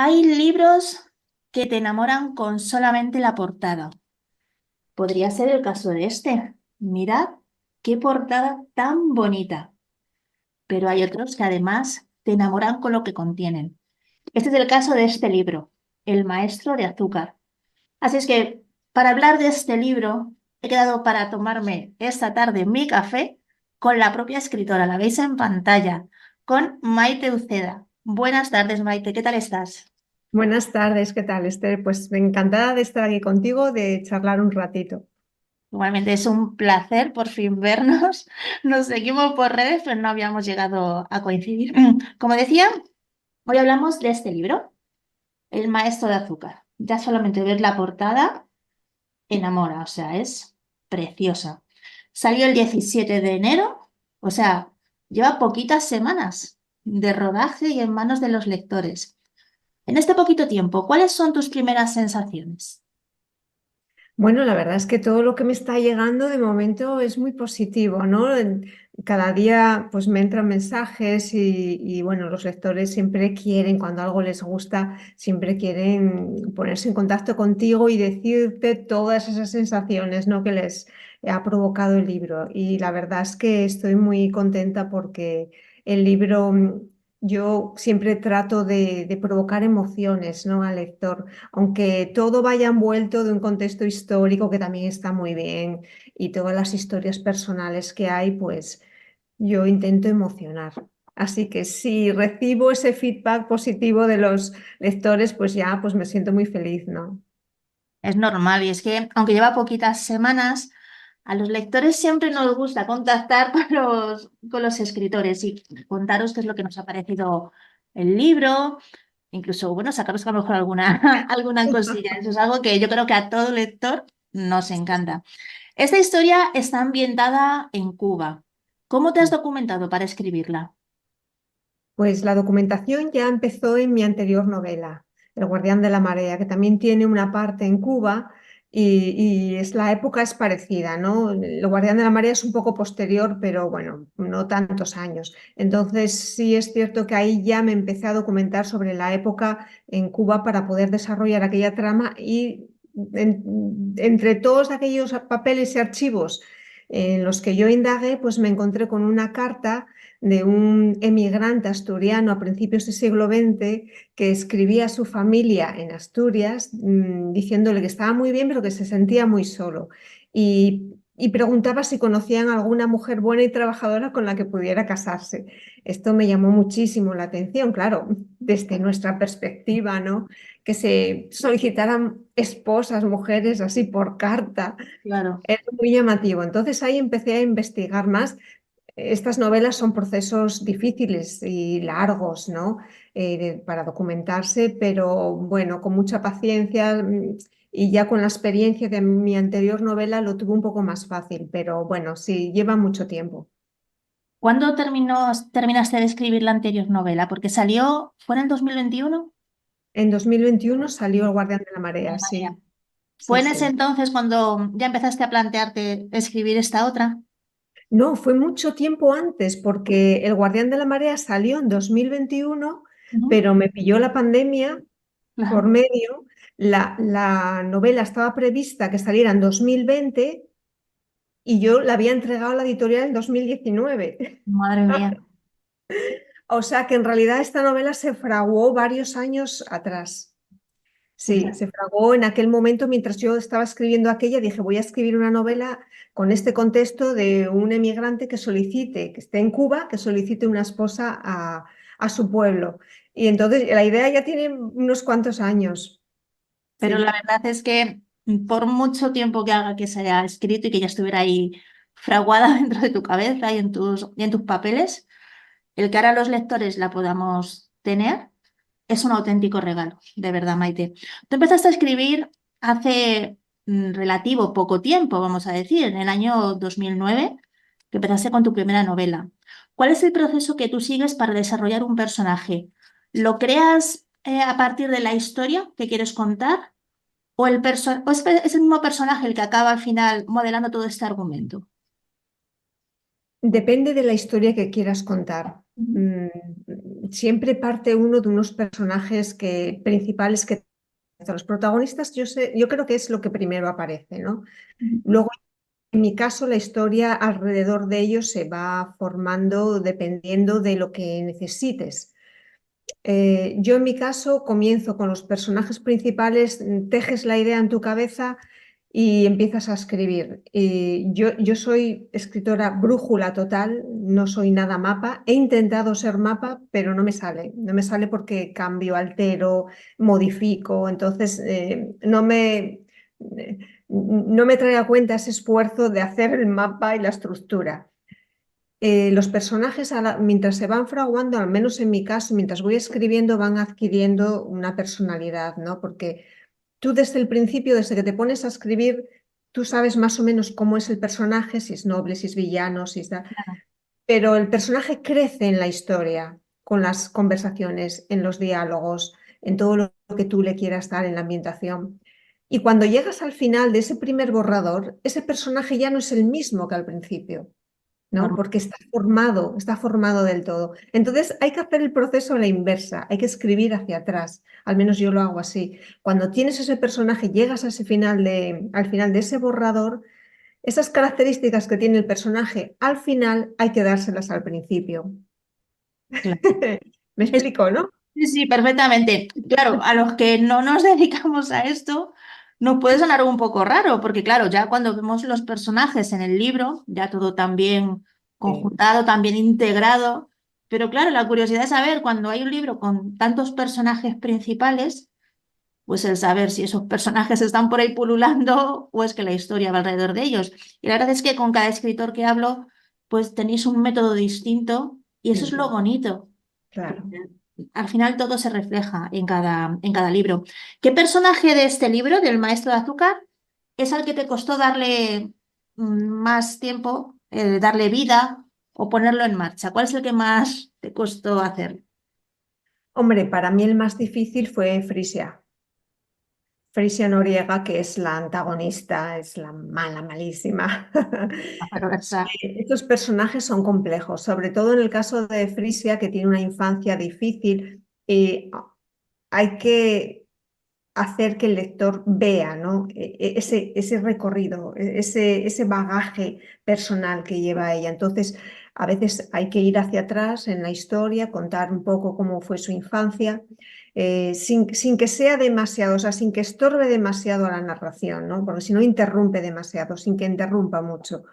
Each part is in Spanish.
Hay libros que te enamoran con solamente la portada. Podría ser el caso de este. Mirad qué portada tan bonita. Pero hay otros que además te enamoran con lo que contienen. Este es el caso de este libro, El maestro de azúcar. Así es que para hablar de este libro he quedado para tomarme esta tarde mi café con la propia escritora, la veis en pantalla, con Maite Uceda. Buenas tardes, Maite, ¿qué tal estás? Buenas tardes, ¿qué tal, Esther? Pues encantada de estar aquí contigo, de charlar un ratito. Igualmente es un placer por fin vernos. Nos seguimos por redes, pero no habíamos llegado a coincidir. Como decía, hoy hablamos de este libro, El maestro de azúcar. Ya solamente ver la portada enamora, o sea, es preciosa. Salió el 17 de enero, o sea, lleva poquitas semanas de rodaje y en manos de los lectores. En este poquito tiempo, ¿cuáles son tus primeras sensaciones? Bueno, la verdad es que todo lo que me está llegando de momento es muy positivo, ¿no? Cada día pues me entran mensajes y, bueno, los lectores siempre quieren, cuando algo les gusta, siempre quieren ponerse en contacto contigo y decirte todas esas sensaciones, ¿no? que les ha provocado el libro. Y la verdad es que estoy muy contenta porque el libro, yo siempre trato de provocar emociones, ¿no? al lector, aunque todo vaya envuelto de un contexto histórico que también está muy bien y todas las historias personales que hay, pues yo intento emocionar. Así que si recibo ese feedback positivo de los lectores, pues ya pues me siento muy feliz, ¿no? Es normal y es que, aunque lleva poquitas semanas, a los lectores siempre nos gusta contactar con los escritores y contaros qué es lo que nos ha parecido el libro, incluso, bueno, sacaros a lo mejor alguna, alguna cosilla. Eso es algo que yo creo que a todo lector nos encanta. Esta historia está ambientada en Cuba. ¿Cómo te has documentado para escribirla? Pues la documentación ya empezó en mi anterior novela, El Guardián de la Marea, que también tiene una parte en Cuba la época es parecida, ¿no? El Guardián de la Marea es un poco posterior, pero bueno, no tantos años. Entonces sí es cierto que ahí ya me empecé a documentar sobre la época en Cuba para poder desarrollar aquella trama y entre todos aquellos papeles y archivos en los que yo indagué, pues me encontré con una carta de un emigrante asturiano a principios del siglo XX que escribía a su familia en Asturias diciéndole que estaba muy bien, pero que se sentía muy solo. Y preguntaba si conocían alguna mujer buena y trabajadora con la que pudiera casarse. Esto me llamó muchísimo la atención, claro, desde nuestra perspectiva, ¿no? Que se solicitaran esposas, mujeres así por carta. Claro. Era muy llamativo. Entonces ahí empecé a investigar más. Estas novelas son procesos difíciles y largos, ¿no? Para documentarse, pero bueno, con mucha paciencia y ya con la experiencia de mi anterior novela lo tuve un poco más fácil, pero bueno, sí, lleva mucho tiempo. ¿Cuándo terminaste de escribir la anterior novela? Porque salió, ¿fue en el 2021? En 2021 salió El Guardián de la Marea, María. sí, ¿Fue sí, en ese sí. entonces cuando ya empezaste a plantearte escribir esta otra? No, fue mucho tiempo antes, porque El Guardián de la Marea salió en 2021, Ujú. pero me pilló la pandemia por Claro. medio. La novela estaba prevista que saliera en 2020 y yo la había entregado a la editorial en 2019. Madre mía. O sea que en realidad esta novela se fraguó varios años atrás. O Sí, sea, se fraguó en aquel momento mientras yo estaba escribiendo aquella. Dije, voy a escribir una novela con este contexto de un emigrante que solicite, que esté en Cuba, que solicite una esposa a su pueblo. Y entonces la idea ya tiene unos cuantos años. pero la Sí. verdad es que por mucho tiempo que haga que se haya escrito y que ya estuviera ahí fraguada dentro de tu cabeza y en tus papeles, el que ahora los lectores la podamos tener es un auténtico regalo, de verdad, Maite. Tú empezaste a escribir hace relativo poco tiempo, vamos a decir, en el año 2009, que empezaste con tu primera novela. ¿Cuál es el proceso que tú sigues para desarrollar un personaje? ¿Lo creas a partir de la historia que quieres contar? ¿O es el mismo personaje el que acaba al final modelando todo este argumento? Depende de la historia que quieras contar. Ujú, siempre parte uno de unos personajes principales que los protagonistas, yo creo que es lo que primero aparece, ¿no? ujú. Luego, en mi caso, la historia alrededor de ellos se va formando dependiendo de lo que necesites. Yo en mi caso comienzo con los personajes principales, tejes la idea en tu cabeza y empiezas a escribir. Yo soy escritora brújula total, no soy nada mapa. He intentado ser mapa, pero no me sale. No me sale porque cambio, altero, modifico. Entonces, no me trae a cuenta ese esfuerzo de hacer el mapa y la estructura. Los personajes, mientras se van fraguando, al menos en mi caso, mientras voy escribiendo, van adquiriendo una personalidad, ¿no? Porque tú desde el principio, desde que te pones a escribir, tú sabes más o menos cómo es el personaje, si es noble, si es villano, si está... Pero el personaje crece en la historia, con las conversaciones, en los diálogos, en todo lo que tú le quieras dar en la ambientación. Y cuando llegas al final de ese primer borrador, ese personaje ya no es el mismo que al principio. ¿No? Normal. Porque está formado del todo. Entonces hay que hacer el proceso a la inversa, hay que escribir hacia atrás, al menos yo lo hago así. Cuando tienes ese personaje, llegas a al final de ese borrador, esas características que tiene el personaje al final hay que dárselas al principio. Claro. ¿Me Es- explico, no? sí, sí, perfectamente. Claro, a los que no nos dedicamos a esto, nos puede sonar un poco raro, porque claro, ya cuando vemos los personajes en el libro, ya todo tan bien Sí. conjuntado, tan bien integrado, pero claro, la curiosidad es saber cuando hay un libro con tantos personajes principales, pues el saber si esos personajes están por ahí pululando o es que la historia va alrededor de ellos. Y la verdad es que con cada escritor que hablo, pues tenéis un método distinto y eso es Mm, lo bonito. claro. Porque al final todo se refleja en cada libro. ¿Qué personaje de este libro, del Maestro de Azúcar, es al que te costó darle más tiempo, darle vida o ponerlo en marcha? ¿Cuál es el que más te costó hacer? Hombre, para mí el más difícil fue Frisia. Frisia Noriega, que es la antagonista, es la mala, malísima. La perversa. Estos personajes son complejos, sobre todo en el caso de Frisia, que tiene una infancia difícil. Hay que hacer que el lector vea, ¿no? Ese recorrido, ese bagaje personal que lleva ella. Entonces, a veces hay que ir hacia atrás en la historia, contar un poco cómo fue su infancia, sin que sea demasiado, o sea, sin que estorbe demasiado a la narración, ¿no? Porque si no interrumpe demasiado, sin que interrumpa mucho.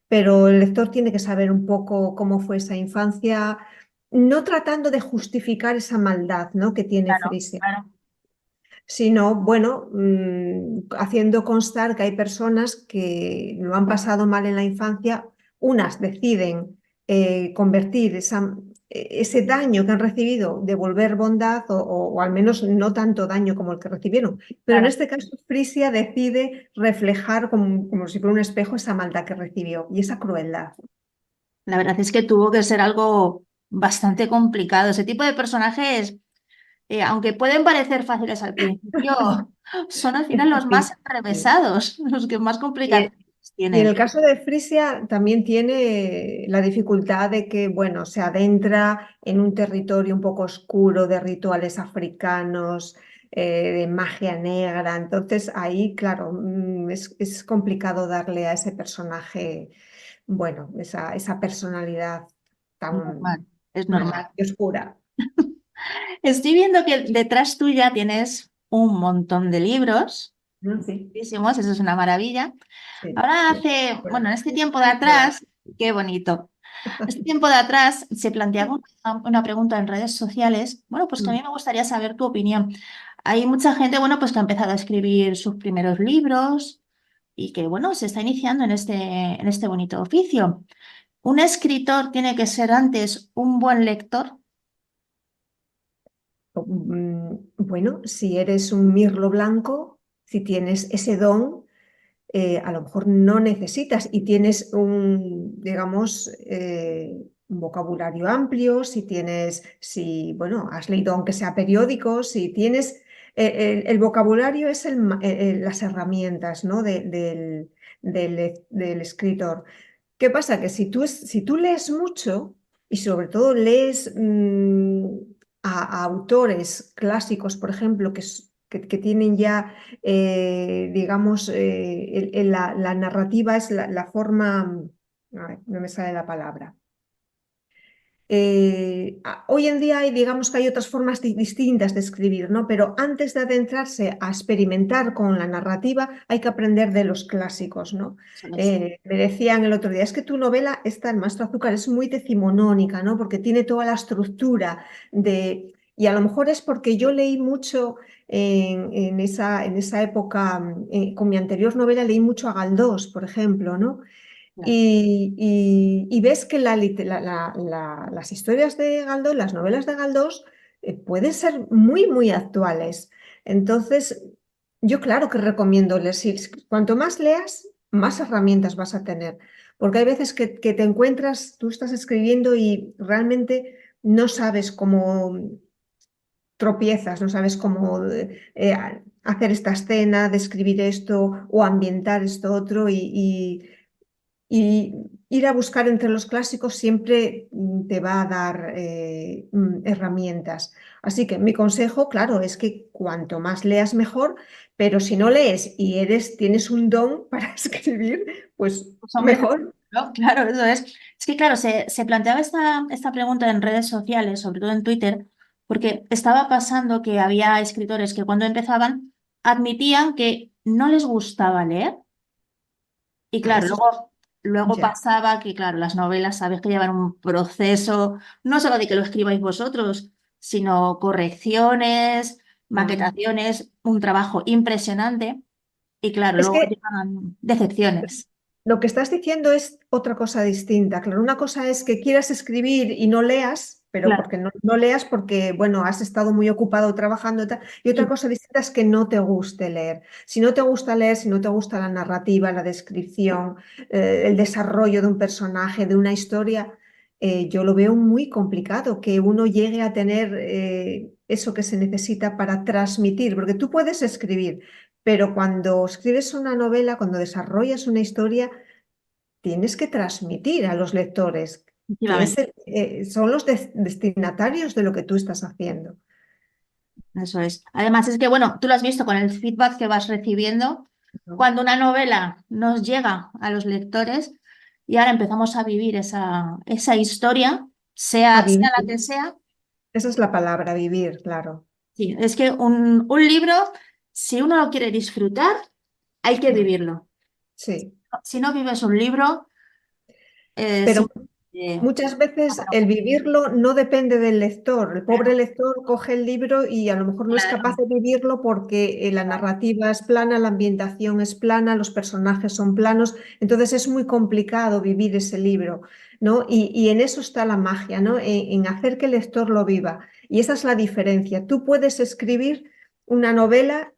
Pero el lector tiene que saber un poco cómo fue esa infancia, no tratando de justificar esa maldad, ¿no? que tiene Claro, Frisia, claro. sino, bueno, haciendo constar que hay personas que lo han pasado mal en la infancia, unas deciden convertir ese daño que han recibido, devolver bondad o al menos no tanto daño como el que recibieron. Pero en Claro. este caso, Frisia decide reflejar como si fuera un espejo esa maldad que recibió y esa crueldad. La verdad es que tuvo que ser algo bastante complicado. Ese tipo de personajes, aunque pueden parecer fáciles al principio, son al final los más Sí, sí. enrevesados, los que más Y, complicaciones y en el tienen. caso de Frisia también tiene la dificultad de que, bueno, se adentra en un territorio un poco oscuro de rituales africanos, de magia negra. Entonces ahí, claro, es complicado darle a ese personaje, bueno, esa personalidad tan Normal, es normal. oscura. Estoy viendo que detrás tuya tienes un montón de libros, Sí, muchísimos, eso es una maravilla. sí, Ahora sí. hace, Bueno, bueno, en este tiempo de sí, bueno. atrás, qué bonito. Este tiempo de atrás se planteaba una pregunta en redes sociales, bueno, pues que a mí me gustaría saber tu opinión. Hay mucha gente, bueno, pues que ha empezado a escribir sus primeros libros y que, bueno, se está iniciando en este bonito oficio. ¿Un escritor tiene que ser antes un buen lector? Bueno, si eres un mirlo blanco, si tienes ese don, a lo mejor no necesitas y tienes digamos, un vocabulario amplio, bueno, has leído aunque sea periódicos, si tienes, el vocabulario es las herramientas, ¿no? del escritor. ¿Qué pasa? Que si tú lees mucho y sobre todo lees a autores clásicos, por ejemplo, que tienen ya, digamos, la narrativa es la forma, a ver, no me sale la palabra. Hoy en día hay, digamos que hay otras formas distintas de escribir, ¿no? Pero antes de adentrarse a experimentar con la narrativa, hay que aprender de los clásicos, ¿no? Eso es. Me decían el otro día, es que tu novela, esta, El Maestro Azúcar, es muy decimonónica, ¿no? Porque tiene toda la estructura de... Y a lo mejor es porque yo leí mucho en esa época, con mi anterior novela leí mucho a Galdós, por ejemplo, ¿no? Claro. Y ves que las historias de Galdós, las novelas de Galdós, pueden ser muy, muy actuales. Entonces, yo claro que recomiendo leer. Cuanto más leas, más herramientas vas a tener. Porque hay veces que te encuentras, tú estás escribiendo y realmente no sabes cómo tropiezas, no sabes cómo hacer esta escena, describir esto o ambientar esto otro y ir a buscar entre los clásicos siempre te va a dar herramientas. Así que mi consejo, claro, es que cuanto más leas mejor, pero si no lees y tienes un don para escribir, pues Pues hombre, mejor. ¿no? Claro, eso es. Es que, claro, se planteaba esta pregunta en redes sociales, sobre todo en Twitter, porque estaba pasando que había escritores que cuando empezaban admitían que no les gustaba leer. Y Ah, claro, eso luego ya. pasaba que, claro, las novelas, sabes que llevan un proceso, no solo de que lo escribáis vosotros, sino correcciones, Mm. maquetaciones, un trabajo impresionante. Y claro, Es luego que llegan decepciones. lo que estás diciendo es otra cosa distinta. Claro, una cosa es que quieras escribir y no leas, pero Claro. porque no leas porque, bueno, has estado muy ocupado trabajando y tal. Y otra Sí, cosa distinta es que no te guste leer. Si no te gusta leer, si no te gusta la narrativa, la descripción, el desarrollo de un personaje, de una historia, yo lo veo muy complicado que uno llegue a tener eso que se necesita para transmitir, porque tú puedes escribir. Pero cuando escribes una novela, cuando desarrollas una historia, tienes que transmitir a los lectores, que efectivamente. son los destinatarios de lo que tú estás haciendo. Eso es. Además, es que, bueno, tú lo has visto con el feedback que vas recibiendo, ¿No? cuando una novela nos llega a los lectores y ahora empezamos a vivir esa historia, A sea la vivir. que sea. Esa es la palabra, vivir, claro. Sí, es que un libro, si uno lo quiere disfrutar, hay que Mm. vivirlo. Sí. Si no vives un libro, Pero simplemente muchas veces el vivirlo no depende del lector. El pobre lector coge el libro y a lo mejor no es capaz claro, de vivirlo porque la narrativa es plana, la ambientación es plana, los personajes son planos. Entonces es muy complicado vivir ese libro, ¿no? Y en eso está la magia, ¿no? En hacer que el lector lo viva. Y esa es la diferencia. Tú puedes escribir una novela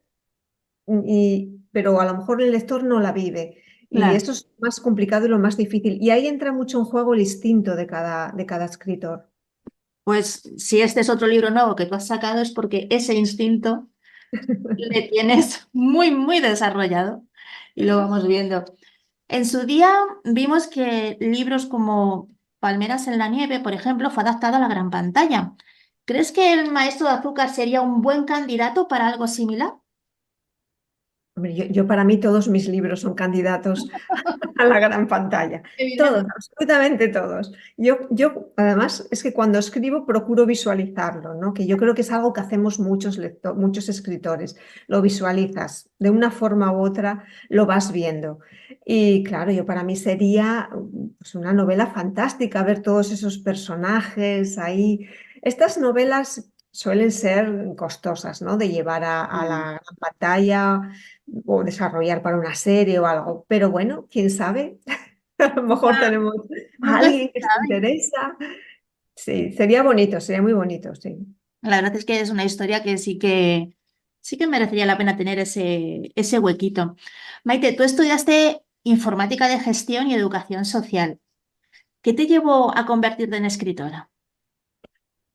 pero a lo mejor el lector no la vive. Y claro. eso es más complicado y lo más difícil. Y ahí entra mucho en juego el instinto de cada escritor. Pues si este es otro libro nuevo que tú has sacado es porque ese instinto le tienes muy, muy desarrollado y lo vamos viendo. En su día vimos que libros como Palmeras en la nieve, por ejemplo, fue adaptado a la gran pantalla. ¿Crees que El Maestro de Azúcar sería un buen candidato para algo similar? Hombre, para mí todos mis libros son candidatos a la gran pantalla. Todos, Evidente. absolutamente todos. Además, es que cuando escribo procuro visualizarlo, ¿no? Que yo creo que es algo que hacemos muchos escritores. Lo visualizas de una forma u otra, lo vas viendo. Y claro, para mí sería pues, una novela fantástica ver todos esos personajes ahí. Estas novelas suelen ser costosas, ¿no? De llevar a la Mm. gran pantalla o desarrollar para una serie o algo. Pero bueno, quién sabe. A lo mejor Nunca, tenemos a nunca se alguien que se sabe. interesa. Sí, sería bonito, sería muy bonito, sí. La verdad es que es una historia que sí que merecería la pena tener ese huequito. Maite, tú estudiaste informática de gestión y educación social. ¿Qué te llevó a convertirte en escritora?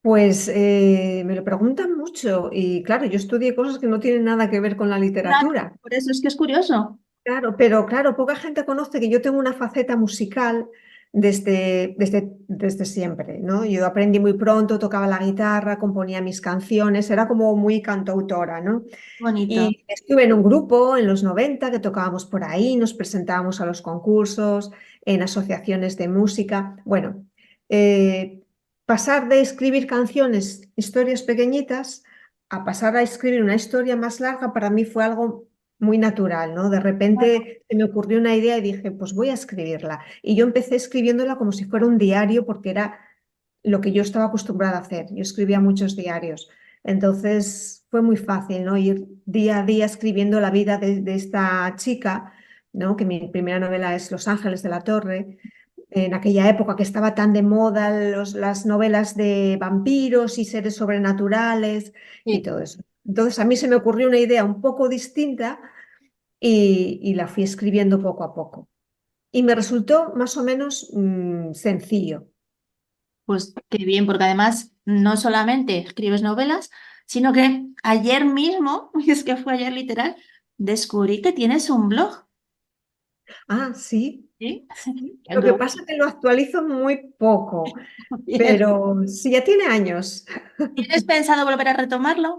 Pues me lo preguntan mucho y claro, yo estudié cosas que no tienen nada que ver con la Claro, literatura. por eso es que es curioso. Claro, pero claro, poca gente conoce que yo tengo una faceta musical. desde siempre, ¿no? Yo aprendí muy pronto, tocaba la guitarra, componía mis canciones, era como muy cantautora, ¿no? Bonito. Y estuve en un grupo en los 90 que tocábamos por ahí, nos presentábamos a los concursos, en asociaciones de música. Bueno, eh, pasar de escribir canciones, historias pequeñitas, a pasar a escribir una historia más larga, para mí fue algo muy natural, ¿no? De repente se me ocurrió una idea y dije, pues voy a escribirla. Y yo empecé escribiéndola como si fuera un diario, porque era lo que yo estaba acostumbrada a hacer. Yo escribía muchos diarios. Entonces fue muy fácil, ¿no? Ir día a día escribiendo la vida de esta chica, ¿no? Que mi primera novela es Los Ángeles de la Torre, en aquella época que estaba tan de moda las novelas de vampiros y seres sobrenaturales y Sí. todo eso. Entonces a mí se me ocurrió una idea un poco distinta y la fui escribiendo poco a poco. Y me resultó más o menos sencillo. Pues qué bien, porque además no solamente escribes novelas, sino que ayer mismo, y es que fue ayer literal, descubrí que tienes un blog. Ah, sí. ¿Sí? Lo que pasa es que lo actualizo muy poco, Bien. pero sí, ya tiene años. ¿Tienes pensado volver a retomarlo?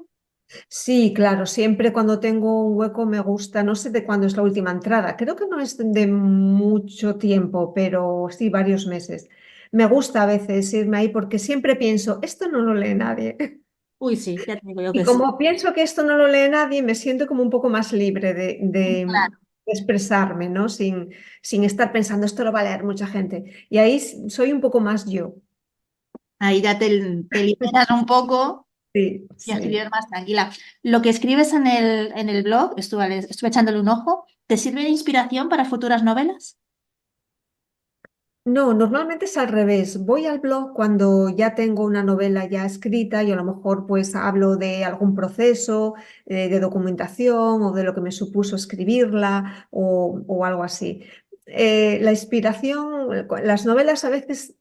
Sí, claro, siempre cuando tengo un hueco me gusta, no sé de cuándo es la última entrada, creo que no es de mucho tiempo, pero sí varios meses. Me gusta a veces irme ahí porque siempre pienso, esto no lo lee nadie. Uy, sí, ya te digo yo Y que sí. como pienso que esto no lo lee nadie, me siento como un poco más libre de Claro. expresarme, ¿no? Sin estar pensando, esto lo va a leer mucha gente. Y ahí soy un poco más yo. Ahí ya te liberas un poco Sí, y escribir sí. más tranquila. Lo que escribes en el blog, estuve echándole un ojo, ¿te sirve de inspiración para futuras novelas? No, normalmente es al revés. Voy al blog cuando ya tengo una novela ya escrita y a lo mejor pues hablo de algún proceso de documentación o de lo que me supuso escribirla o algo así. La inspiración, las novelas a veces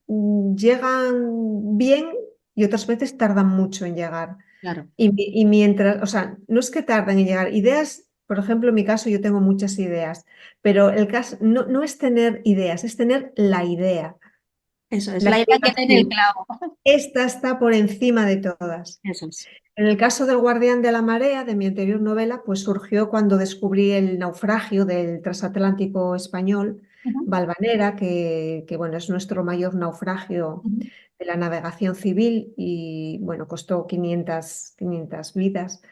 llegan bien y otras veces tardan mucho en llegar. Claro. Y mientras, o sea, no es que tarden en llegar. Ideas, por ejemplo, en mi caso yo tengo muchas ideas, pero el caso no es tener ideas, es tener la idea. Eso es, La la idea idea que tiene el sí, clavo. esta está por encima de todas. Eso es. En el caso del Guardián de la Marea, de mi anterior novela, pues surgió cuando descubrí el naufragio del transatlántico español, Ujú, Valvanera, que bueno, es nuestro mayor naufragio ujú. de la navegación civil y bueno, costó 500 vidas.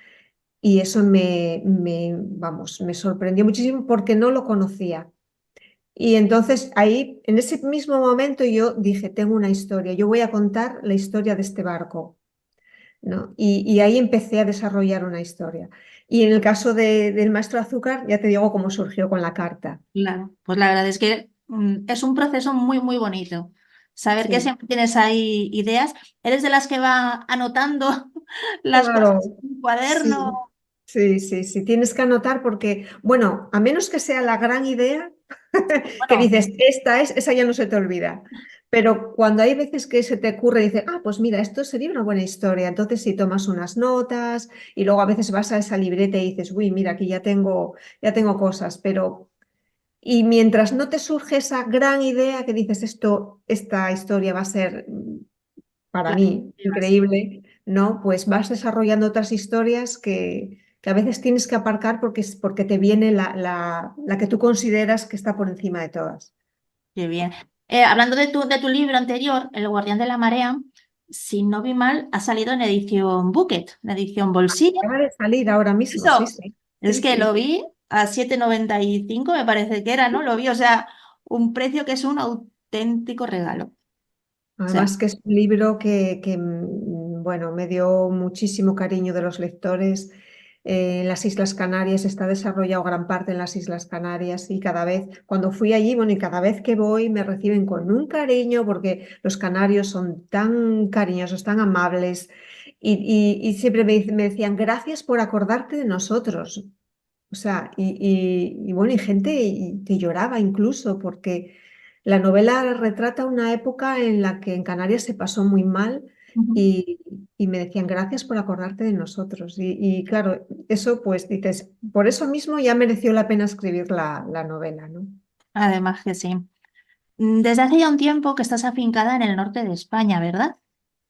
Y eso vamos, me sorprendió muchísimo porque no lo conocía. Y entonces ahí, en ese mismo momento, yo dije, tengo una historia, yo voy a contar la historia de este barco, ¿no? Y ahí empecé a desarrollar una historia. Y en el caso del Maestro Azúcar, ya te digo cómo surgió con la carta. Claro, pues la verdad es que es un proceso muy, muy bonito. Saber que Sí, siempre tienes ahí ideas. ¿Eres de las que va anotando las cosas claro, en un cuaderno? sí, sí, tienes que anotar porque, bueno, a menos que sea la gran idea, que Bueno, dices, esta es, esa ya no se te olvida. Pero cuando hay veces que se te ocurre, dices, ah, pues mira, esto sería una buena historia. Entonces, si tomas unas notas y luego a veces vas a esa libreta y dices, uy, mira, aquí ya tengo cosas, pero. Y mientras no te surge esa gran idea que dices, esta historia va a ser para claro, mí llevas. increíble, ¿no? Pues vas desarrollando otras historias que a veces tienes que aparcar porque te viene la que tú consideras que está por encima de todas. Qué bien. Hablando de tu libro anterior, El Guardián de la Marea, si no vi mal, ha salido en edición Bucket, en edición bolsillo. Acaba de salir ahora mismo, sí, Eso, sí. es Sí, que sí. lo vi a 7,95 me parece que era, ¿no? Lo vi, o sea, un precio que es un auténtico regalo. O sea, Además que es un libro bueno, me dio muchísimo cariño de los lectores. En las Islas Canarias está desarrollado gran parte en las Islas Canarias y cada vez, cuando fui allí, bueno, y cada vez que voy me reciben con un cariño porque los canarios son tan cariñosos, tan amables y siempre me decían gracias por acordarte de nosotros. O sea, y bueno, y gente que lloraba incluso, porque la novela retrata una época en la que en Canarias se pasó muy mal ujú. y, y me decían gracias por acordarte de nosotros. Y claro, eso pues dices, por eso mismo ya mereció la pena escribir la novela, ¿no? Además que sí. Desde hace ya un tiempo que estás afincada en el norte de España, ¿verdad?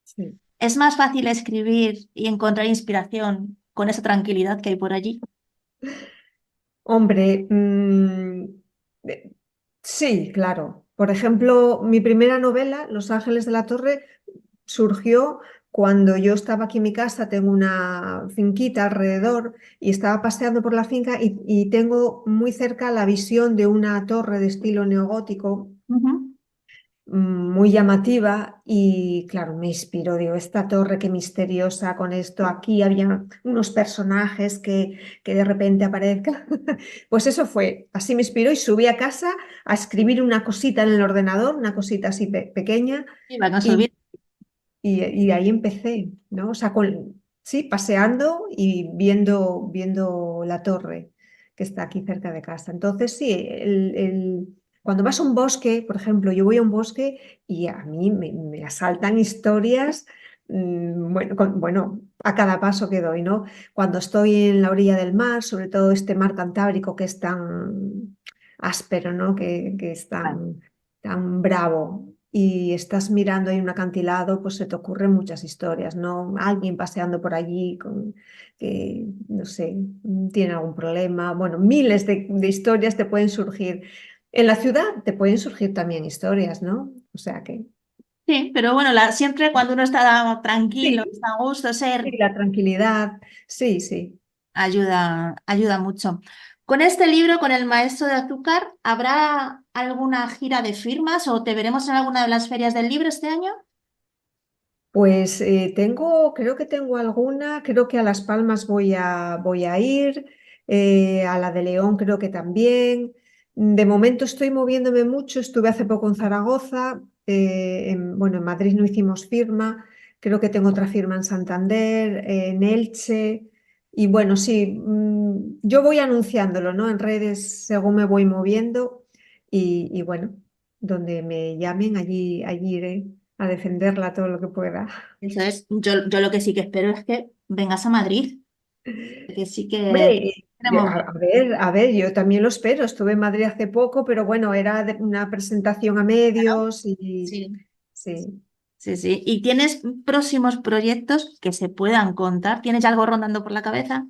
Sí. ¿Es más fácil escribir y encontrar inspiración con esa tranquilidad que hay por allí? Hombre, eh, sí, claro. Por ejemplo, mi primera novela, Los Ángeles de la Torre, surgió cuando yo estaba aquí en mi casa, tengo una finquita alrededor y estaba paseando por la finca y tengo muy cerca la visión de una torre de estilo neogótico Ujú. muy llamativa y claro, me inspiró, digo, esta torre qué misteriosa con esto, aquí había unos personajes que de repente aparezcan. Pues eso fue, así me inspiró y subí a casa a escribir una cosita en el ordenador, una cosita así pequeña Sí, va con su y, vida. y ahí empecé, ¿no? O sea, sí, paseando y viendo la torre que está aquí cerca de casa. Entonces, sí, cuando vas a un bosque, por ejemplo, yo voy a un bosque y a mí me asaltan historias, bueno, bueno, a cada paso que doy, ¿no? Cuando estoy en la orilla del mar, sobre todo este mar Cantábrico que es tan áspero, ¿no? Que es tan bravo y estás mirando ahí un acantilado, pues se te ocurren muchas historias, ¿no? Alguien paseando por allí que, no sé, tiene algún problema. Bueno, miles de historias te pueden surgir. En la ciudad te pueden surgir también historias, ¿no? O sea que Sí, pero bueno, siempre cuando uno está tranquilo, sí, está a gusto, sí, ser la tranquilidad, sí, sí. ayuda mucho. Con este libro, con El Maestro de Azúcar, ¿habrá alguna gira de firmas o te veremos en alguna de las ferias del libro este año? Pues creo que tengo alguna, creo que a Las Palmas voy a ir, a la de León creo que también. De momento estoy moviéndome mucho, estuve hace poco en Zaragoza, bueno, en Madrid no hicimos firma, creo que tengo otra firma en Santander, en Elche, y bueno, sí, yo voy anunciándolo, ¿no? En redes según me voy moviendo y bueno, donde me llamen, allí iré a defenderla todo lo que pueda. Eso es, yo lo que sí que espero es que vengas a Madrid, que sí que Hombre, queremos ver. a ver, yo también lo espero. Estuve en Madrid hace poco, pero bueno, era una presentación a ¿No? medios y Sí, sí. sí, sí. ¿Y tienes próximos proyectos que se puedan contar? ¿Tienes ya algo rondando por la cabeza?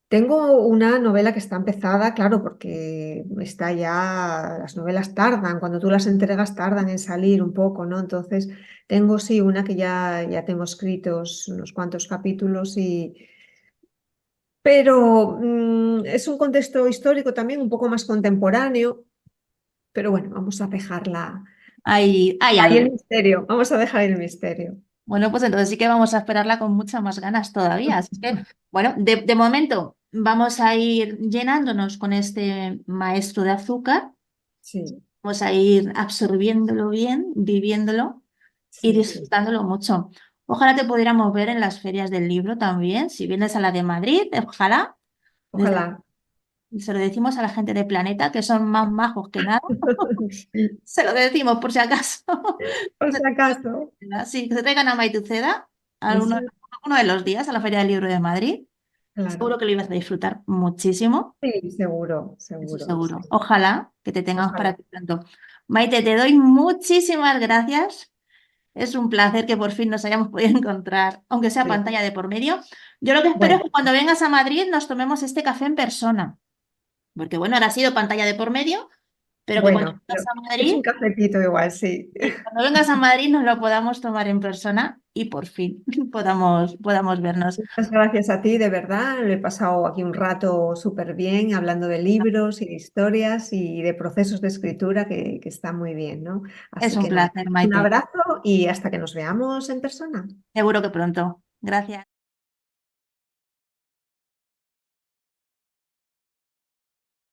Tengo una novela que está empezada, claro, porque está ya, las novelas tardan, cuando tú las entregas tardan en salir un poco, ¿no? Entonces, tengo sí una que ya tengo escritos unos cuantos capítulos pero es un contexto histórico también un poco más contemporáneo, pero bueno, vamos a dejarla. Hay Ahí algo. el misterio, vamos a dejar el misterio. Bueno, pues entonces sí que vamos a esperarla con muchas más ganas todavía. Así que, bueno, de momento vamos a ir llenándonos con este maestro de azúcar, Sí, vamos a ir absorbiéndolo bien, viviéndolo y sí, sí. disfrutándolo mucho. Ojalá te pudiéramos ver en las ferias del libro también, si vienes a la de Madrid, ojalá. Desde Ojalá. Se lo decimos a la gente de Planeta, que son más majos que nada. Se lo decimos por si acaso. Por si acaso. Sí, que se traigan a Maituceda Eso, uno de los días a la Feria del Libro de Madrid. claro. Seguro que lo ibas a disfrutar muchísimo, Sí, seguro, eso seguro. Sí. seguro. Ojalá que te tengamos para Ojalá. ti pronto. Maite, te doy muchísimas gracias. Es un placer que por fin nos hayamos podido encontrar, aunque sea Sí. pantalla de por medio. Yo lo que espero Bueno, es que cuando vengas a Madrid nos tomemos este café en persona, porque bueno, ahora ha sido pantalla de por medio, pero que cuando bueno, vengas a es Madrid un cafetito igual, sí. y cuando vengas a Madrid nos lo podamos tomar en persona y por fin podamos vernos. Muchas gracias a ti, de verdad. Lo he pasado aquí un rato súper bien hablando de libros y de historias y de procesos de escritura que está muy bien, ¿no? Es Así un que nada, placer, un Maite. abrazo y hasta que nos veamos en persona. Seguro que pronto. Gracias.